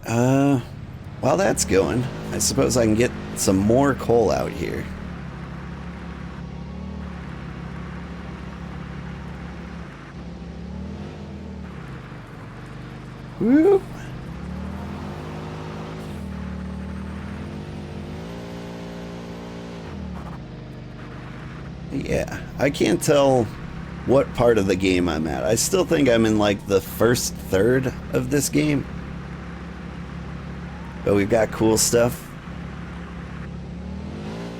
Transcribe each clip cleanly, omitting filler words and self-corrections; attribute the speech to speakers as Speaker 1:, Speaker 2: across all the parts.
Speaker 1: Alright, while that's going, I suppose I can get some more coal out here. Whoop. Yeah, I can't tell what part of the game I'm at. I still think I'm in like the first third of this game. But we've got cool stuff.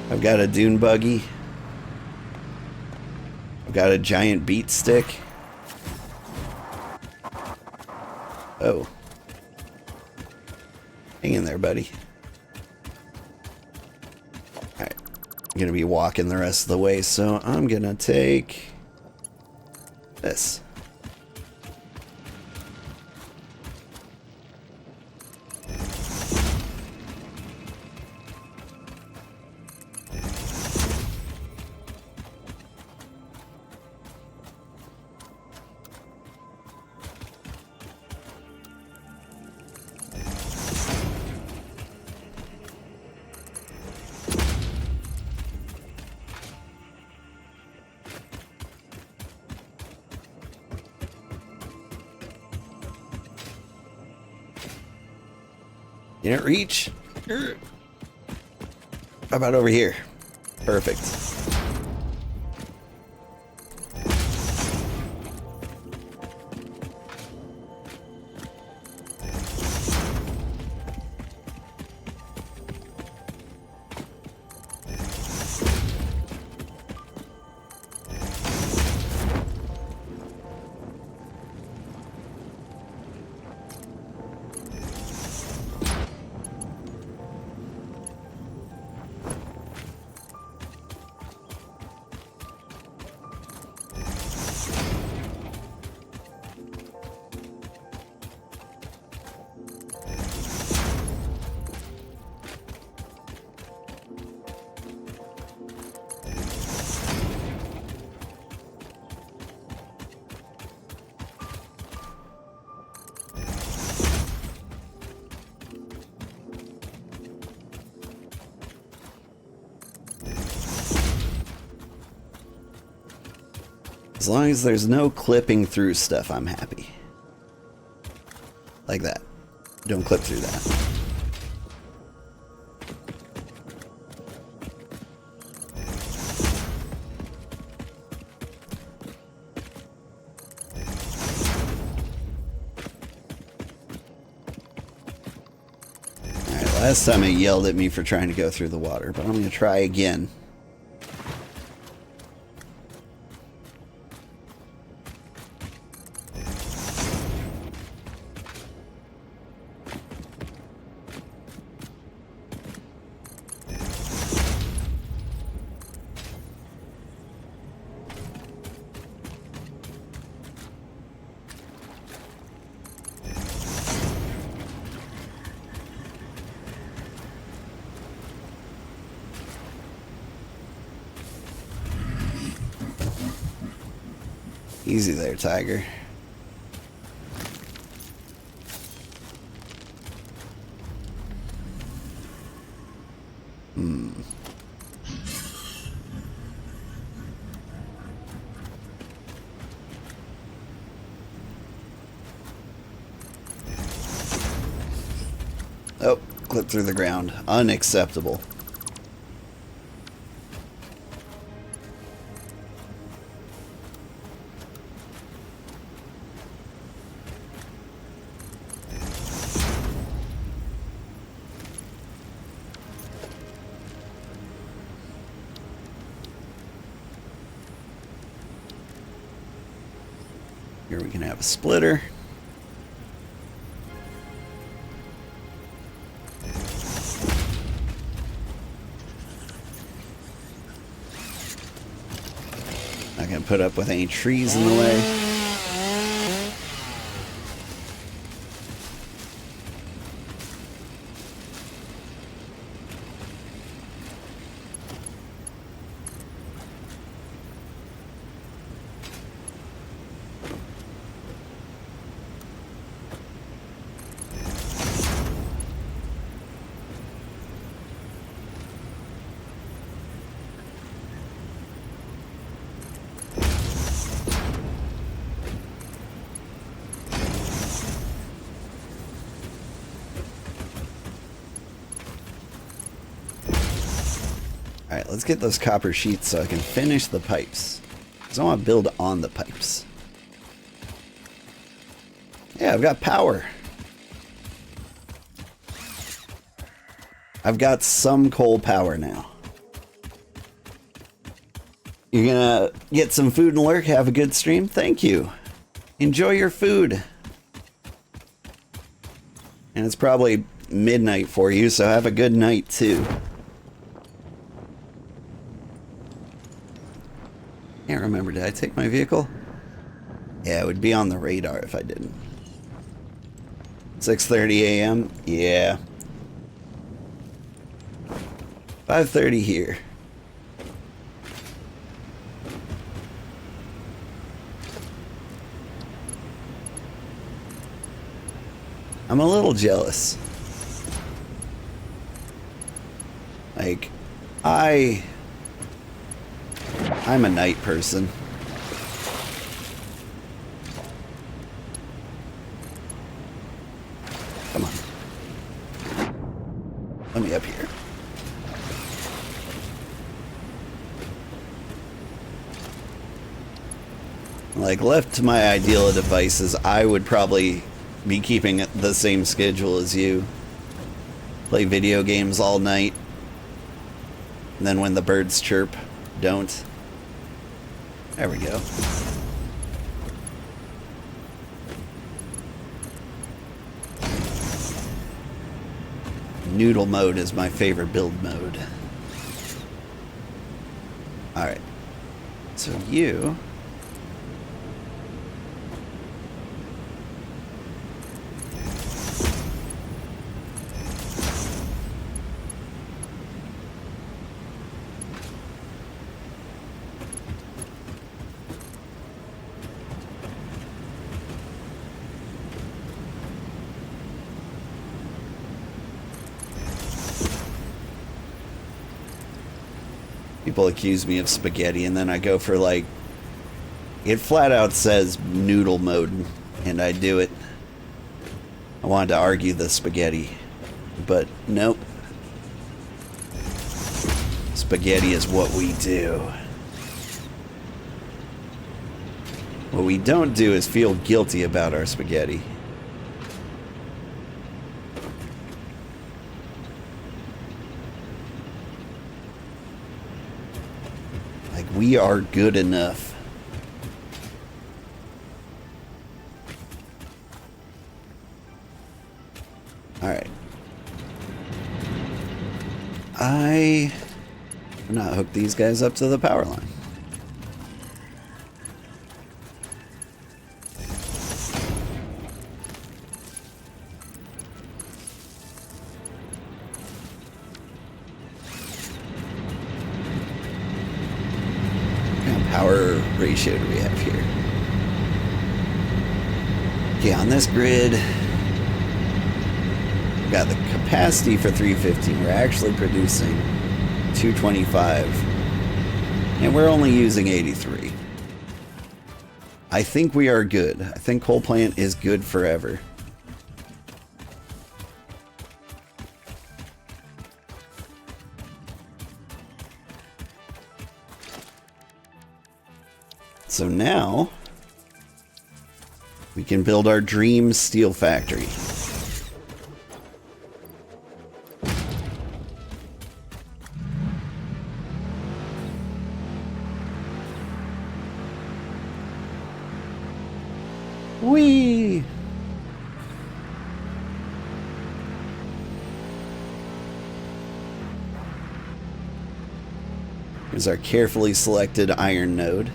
Speaker 1: I've got a dune buggy. I've got a giant beat stick. Oh. Hang in there, buddy. Alright. I'm gonna be walking the rest of the way, so I'm gonna take this. Didn't reach. How about over here? Perfect. As long as there's no clipping through stuff, I'm happy. Like that. Don't clip through that. Alright, last time it yelled at me for trying to go through the water, but I'm going to try again. Easy there, Tiger. Oh, clip through the ground. Unacceptable. Here we can have a splitter. Not gonna put up with any trees in the way. let's get those copper sheets so I can finish the pipes. Because I want to build on the pipes. Yeah, I've got power. I've got some coal power now. You're gonna get some food and lurk, have a good stream? Thank you. Enjoy your food. And it's probably midnight for you, so have a good night too. Can't remember, did I take my vehicle? Yeah, it would be on the radar if I didn't. 6:30 a.m. Yeah. 5:30 here. I'm a little jealous. Like, I'm a night person. Come on. Let me up here. Like, left to my ideal devices, I would probably be keeping the same schedule as you. Play video games all night. And then when the birds chirp, don't. There we go. Noodle mode is my favorite build mode. Alright. So you... People accuse me of spaghetti, and then I go for, like, it flat out says noodle mode, and I do it. I wanted to argue the spaghetti, but nope. Spaghetti is what we do. What we don't do is feel guilty about our spaghetti. We are good enough. Alright. I'm not hook these guys up to the power line. Ratio do we have here? Okay, on this grid, we've got the capacity for 350. We're actually producing 225, and we're only using 83. I think we are good. I think coal plant is good forever. So now, we can build our dream steel factory. Whee! Here's our carefully selected iron node.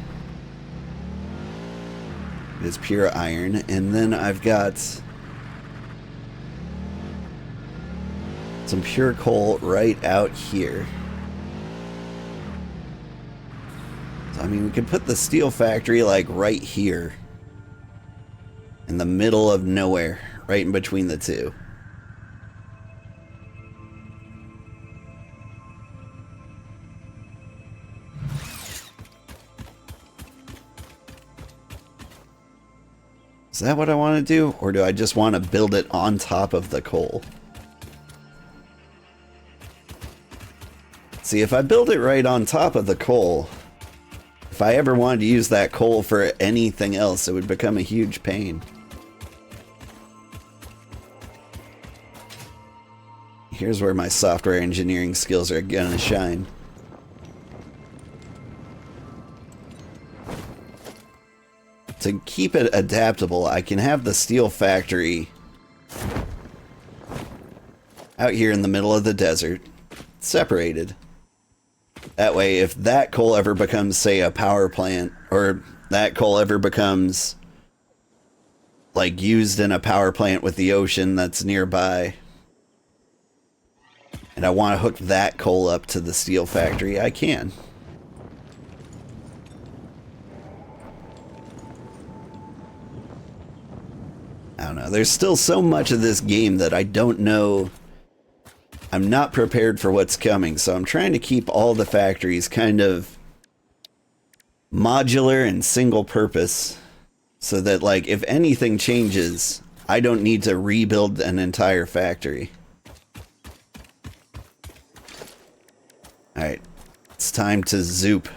Speaker 1: It's pure iron, and then I've got some pure coal right out here. So, I mean, we could put the steel factory like right here in the middle of nowhere, right in between the two. Is that what I want to do? Or do I just want to build it on top of the coal? See, if I build it right on top of the coal, if I ever wanted to use that coal for anything else, it would become a huge pain. Here's where my software engineering skills are gonna shine. To keep it adaptable, I can have the steel factory out here in the middle of the desert, separated. That way, if that coal ever becomes, say, a power plant, or that coal ever becomes, like, used in a power plant with the ocean that's nearby, and I want to hook that coal up to the steel factory, I can. I don't know. There's still so much of this game that I don't know. I'm not prepared for what's coming, so I'm trying to keep all the factories kind of modular and single purpose, so that, like, if anything changes, I don't need to rebuild an entire factory. Alright, it's time to zoop.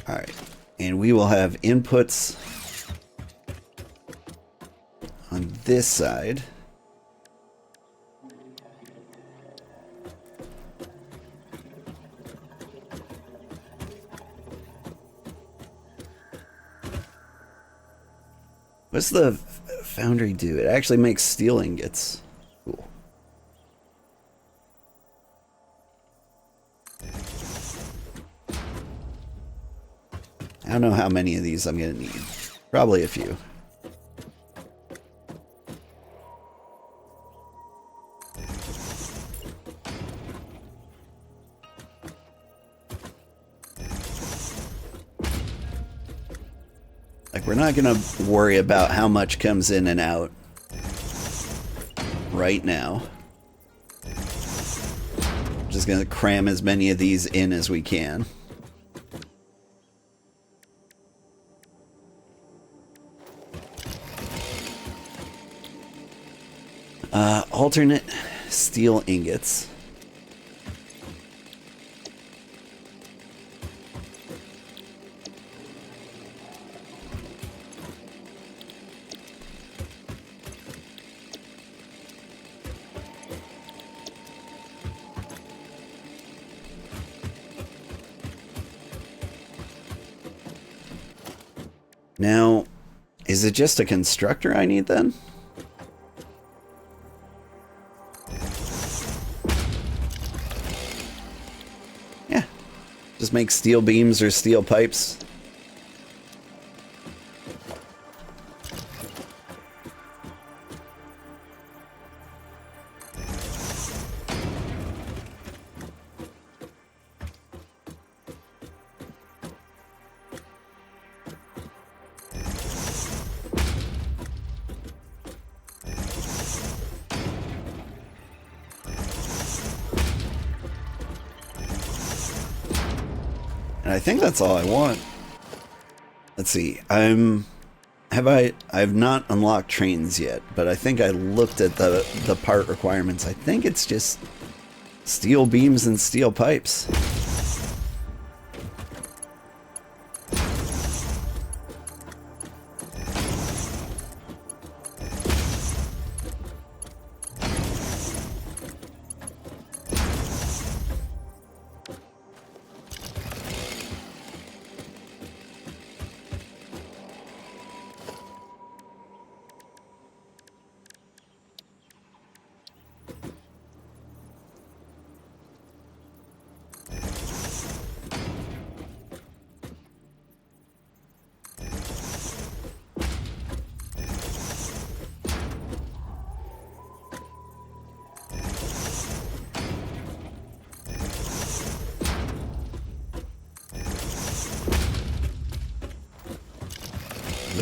Speaker 1: Alright, and we will have inputs on this side. What's the Foundry do? It actually makes steel ingots. Cool. I don't know how many of these I'm gonna need. Probably a few. Like, we're not gonna worry about how much comes in and out right now. Just gonna cram as many of these in as we can. Alternate steel ingots. Now, is it just a constructor I need then? Yeah. Just make steel beams or steel pipes. And I think that's all I want. Let's see. I've not unlocked trains yet, but I think I looked at the part requirements. I think it's just steel beams and steel pipes.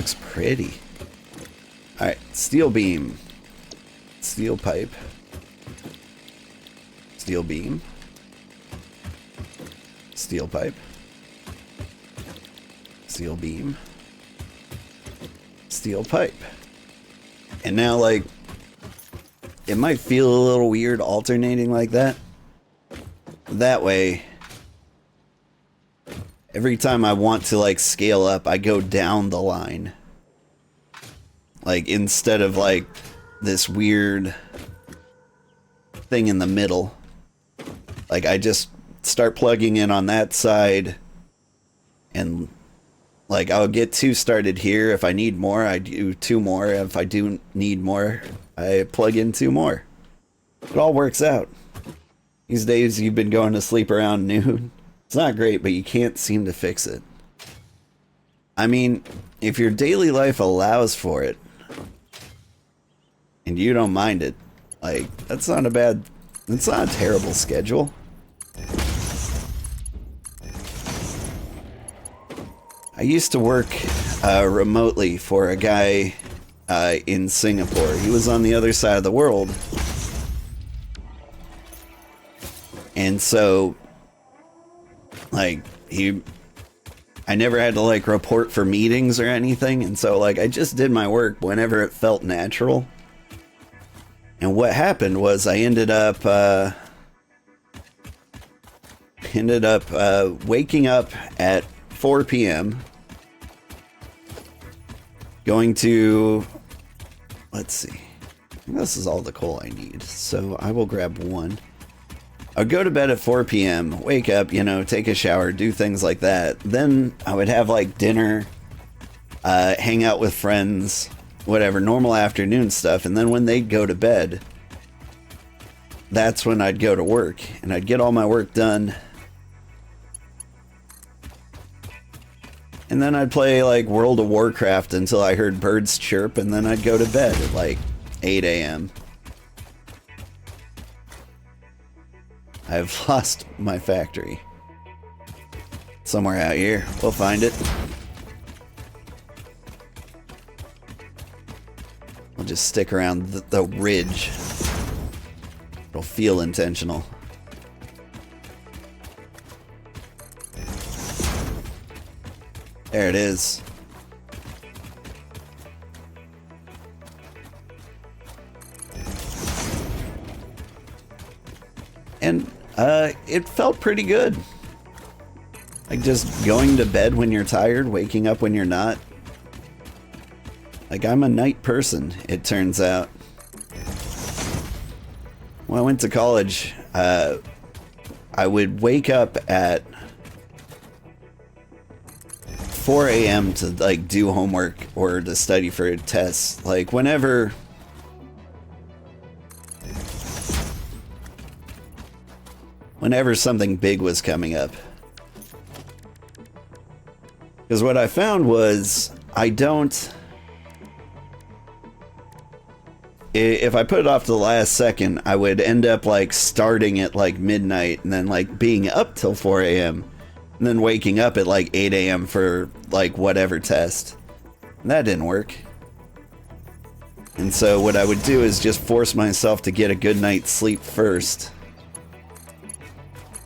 Speaker 1: looks pretty. Alright, steel beam. Steel pipe. Steel beam. Steel pipe. Steel beam. Steel pipe. And now, like, it might feel a little weird alternating like that. That way, every time I want to, like, scale up, I go down the line. Like, instead of, like, this weird thing in the middle. Like, I just start plugging in on that side, and, like, I'll get 2 started here. If I need more, I do 2 more. If I do need more, I plug in 2 more. It all works out. These days, you've been going to sleep around noon. It's not great, but you can't seem to fix it. I mean, if your daily life allows for it, and you don't mind it, like, that's not a terrible schedule. I used to work remotely for a guy in Singapore. He was on the other side of the world. And so, like, I never had to, like, report for meetings or anything. And so, like, I just did my work whenever it felt natural. And what happened was I ended up waking up at 4 p.m. going to, let's see, this is all the coal I need, so I will grab 1. I would go to bed at 4 p.m., wake up, you know, take a shower, do things like that. Then I would have, like, dinner, hang out with friends, whatever, normal afternoon stuff. And then when they'd go to bed, that's when I'd go to work. And I'd get all my work done. And then I'd play, like, World of Warcraft until I heard birds chirp. And then I'd go to bed at, like, 8 a.m. I've lost my factory. Somewhere out here. We'll find it. We'll just stick around the ridge. It'll feel intentional. There it is. And it felt pretty good. Like, just going to bed when you're tired, waking up when you're not. Like, I'm a night person, it turns out. When I went to college, I would wake up at 4 a.m. to, like, do homework or to study for tests. Like, whenever something big was coming up. Because what I found was, if I put it off to the last second, I would end up, like, starting at, like, midnight and then, like, being up till 4 a.m. and then waking up at, like, 8 a.m. for, like, whatever test. And that didn't work. And so what I would do is just force myself to get a good night's sleep first.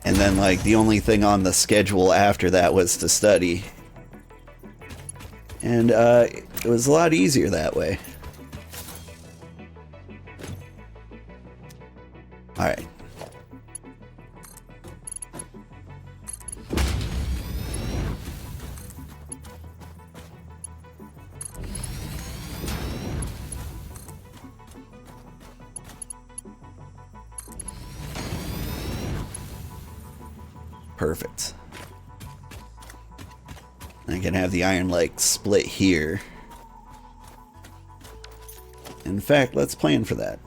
Speaker 1: And then, like, the only thing on the schedule after that was to study. And it was a lot easier that way. Alright. Perfect. I can have the iron, like, split here. In fact, let's plan for that.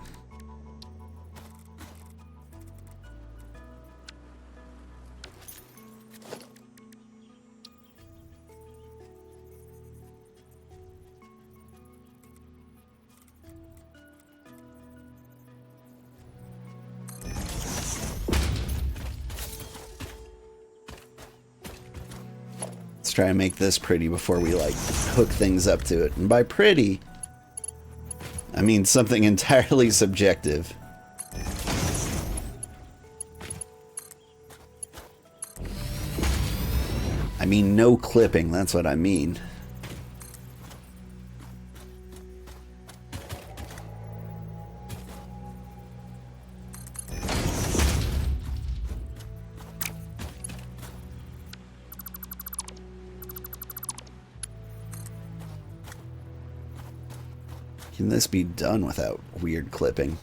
Speaker 1: try and make this pretty before we, like, hook things up to it. And by pretty, I mean something entirely subjective. I mean no clipping, that's what I mean. Can this be done without weird clipping?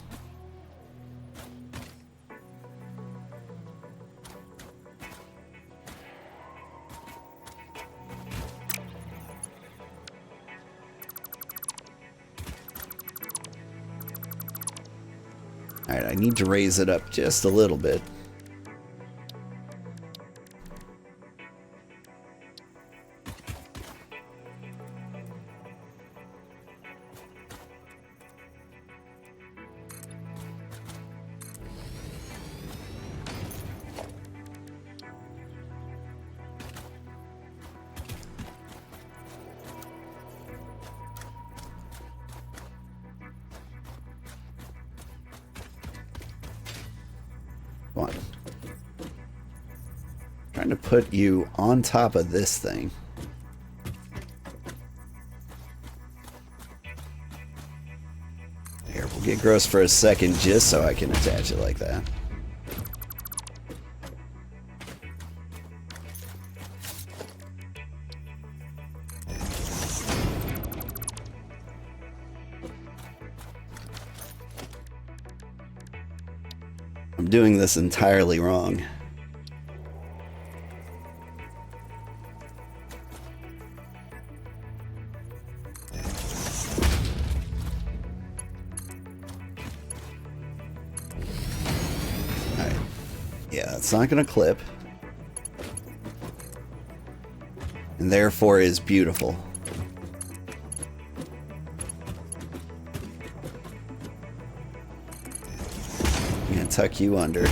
Speaker 1: Alright, I need to raise it up just a little bit. Come on. Trying to put you on top of this thing. Here, we'll get gross for a second just so I can attach it like that. I'm doing this entirely wrong. Alright. Yeah, it's not going to clip. And therefore is beautiful. I'm going to tuck you under.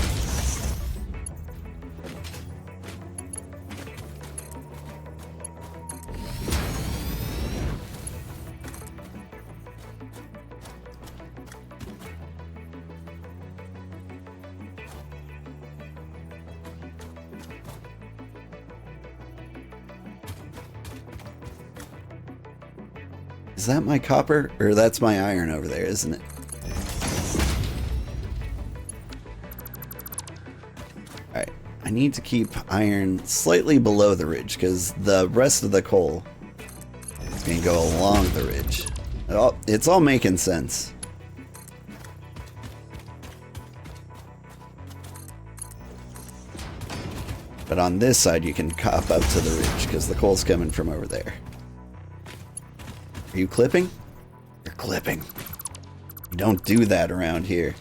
Speaker 1: Is that my copper? Or that's my iron over there, isn't it? Alright, I need to keep iron slightly below the ridge because the rest of the coal is going to go along the ridge. It's all making sense. But on this side you can cop up to the ridge because the coal's coming from over there. Are you clipping? You're clipping. You don't do that around here.